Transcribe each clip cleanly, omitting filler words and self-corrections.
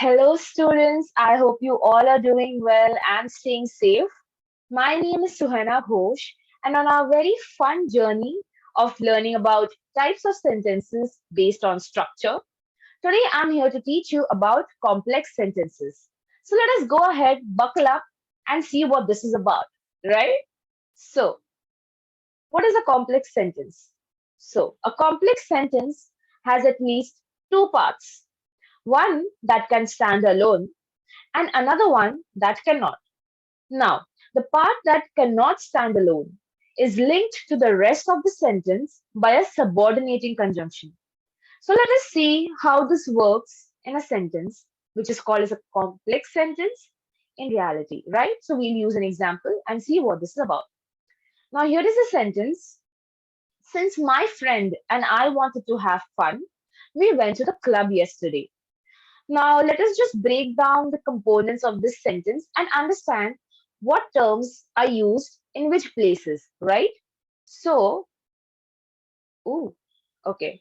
Hello, students. I hope you all are doing well and staying safe. My name is Suhana Ghosh, and on our very fun journey of learning about types of sentences based on structure, today I'm here to teach you about complex sentences. So let us go ahead, buckle up, and see what this is about, right? So, what is a complex sentence? So, a complex sentence has at least two parts, one that can stand alone and another one that cannot. Now, the part that cannot stand alone is linked to the rest of the sentence by a subordinating conjunction. So let us see how this works in a sentence, which is called as a complex sentence in reality, right? So we'll use an example and see what this is about. Now, here is a sentence. Since my friend and I wanted to have fun, we went to the club yesterday. Now, let us just break down the components of this sentence and understand what terms are used in which places, right? So, ooh, okay,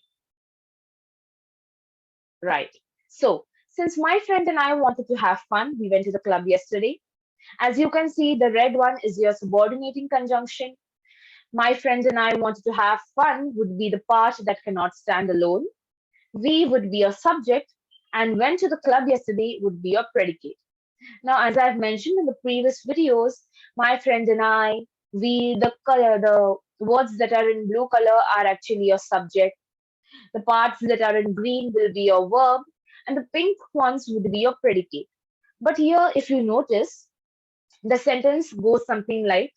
right. So, since my friend and I wanted to have fun, we went to the club yesterday. As you can see, the red one is your subordinating conjunction. My friend and I wanted to have fun would be the part that cannot stand alone. We would be a subject, and went to the club yesterday would be a predicate. Now, as I've mentioned in the previous videos, my friend and I, the words that are in blue color are actually your subject. The parts that are in green will be your verb, and the pink ones would be your predicate. But here, if you notice, the sentence goes something like,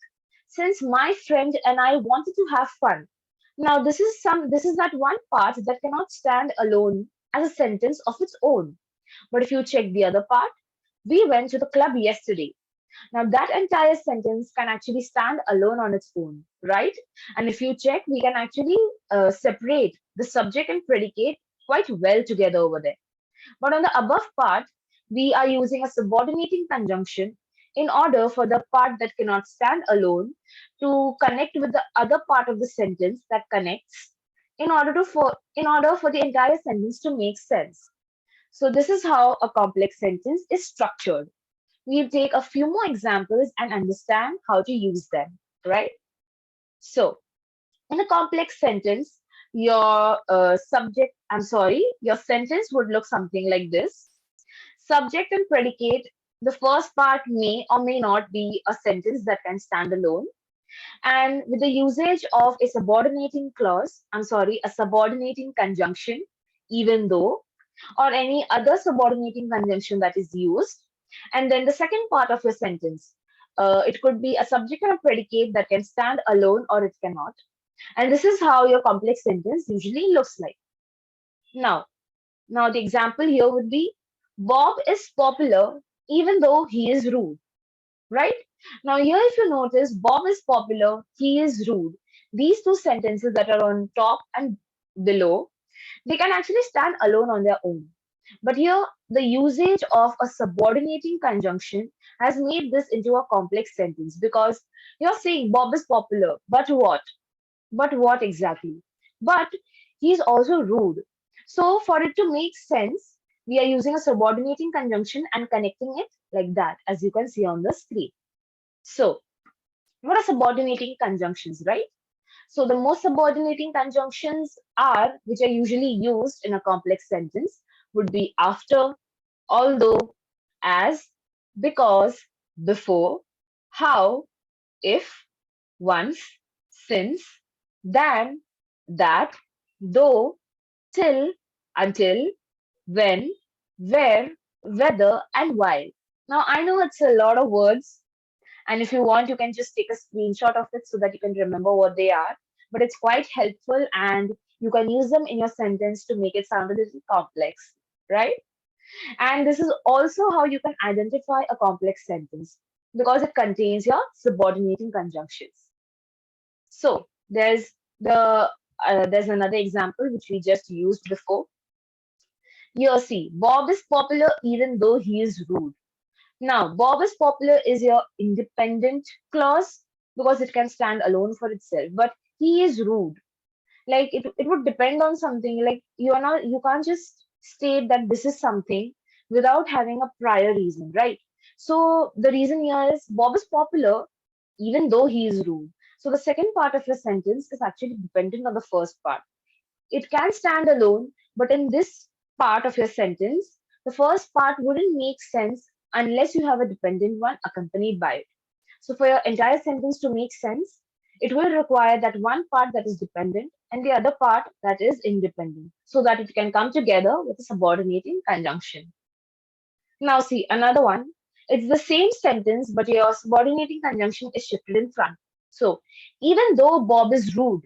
since my friend and I wanted to have fun. Now, this is that one part that cannot stand alone as a sentence of its own. But if you check the other part, we went to the club yesterday. Now, that entire sentence can actually stand alone on its own, right? And if you check, we can actually separate the subject and predicate quite well together over there. But on the above part, we are using a subordinating conjunction in order for the part that cannot stand alone to connect with the other part of the sentence that connects in order for the entire sentence to make sense. So this is how a complex sentence is structured. We'll take a few more examples and understand how to use them, right? So, in a complex sentence, your sentence would look something like this. Subject and predicate, the first part may or may not be a sentence that can stand alone. And with the usage of a a subordinating conjunction, even though, or any other subordinating conjunction that is used. And then the second part of your sentence, it could be a subject and a predicate that can stand alone or it cannot. And this is how your complex sentence usually looks like. Now, now the example here would be Bob is popular even though he is rude, right? Now here if you notice, Bob is popular, he is rude. These two sentences that are on top and below, they can actually stand alone on their own. But here, the usage of a subordinating conjunction has made this into a complex sentence because you're saying Bob is popular, but what? But what exactly? But he's also rude. So, for it to make sense, we are using a subordinating conjunction and connecting it like that, as you can see on the screen. So, what are subordinating conjunctions, right? So the most subordinating conjunctions are, which are usually used in a complex sentence, would be after, although, as, because, before, how, if, once, since, than, that, though, till, until, when, where, whether, and while. Now I know it's a lot of words, and if you want, you can just take a screenshot of it so that you can remember what they are. But it's quite helpful and you can use them in your sentence to make it sound a little complex, right? And this is also how you can identify a complex sentence because it contains your subordinating conjunctions. So there's another example which we just used before. Here, see, Bob is popular even though he is rude. Now, Bob is popular is your independent clause because it can stand alone for itself, but he is rude. Like it would depend on something. Like you can't just state that this is something without having a prior reason, right? So the reason here is Bob is popular even though he is rude. So the second part of your sentence is actually dependent on the first part. It can stand alone, but in this part of your sentence, the first part wouldn't make sense unless you have a dependent one accompanied by it. So for your entire sentence to make sense, it will require that one part that is dependent and the other part that is independent so that it can come together with a subordinating conjunction. Now see another one. It's the same sentence, but your subordinating conjunction is shifted in front. So even though Bob is rude,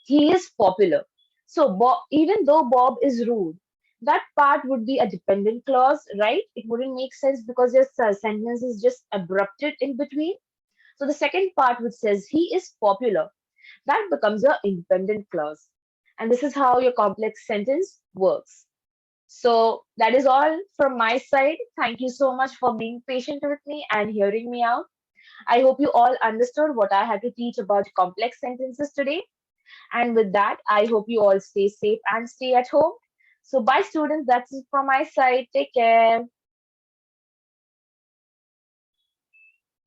he is popular. So even though Bob is rude, that part would be a dependent clause, right? It wouldn't make sense because your sentence is just abrupted in between. So the second part which says he is popular, that becomes a independent clause. And this is how your complex sentence works. So that is all from my side. Thank you so much for being patient with me and hearing me out. I hope you all understood what I had to teach about complex sentences today. And with that, I hope you all stay safe and stay at home. So bye students, that's it from my side. Take care.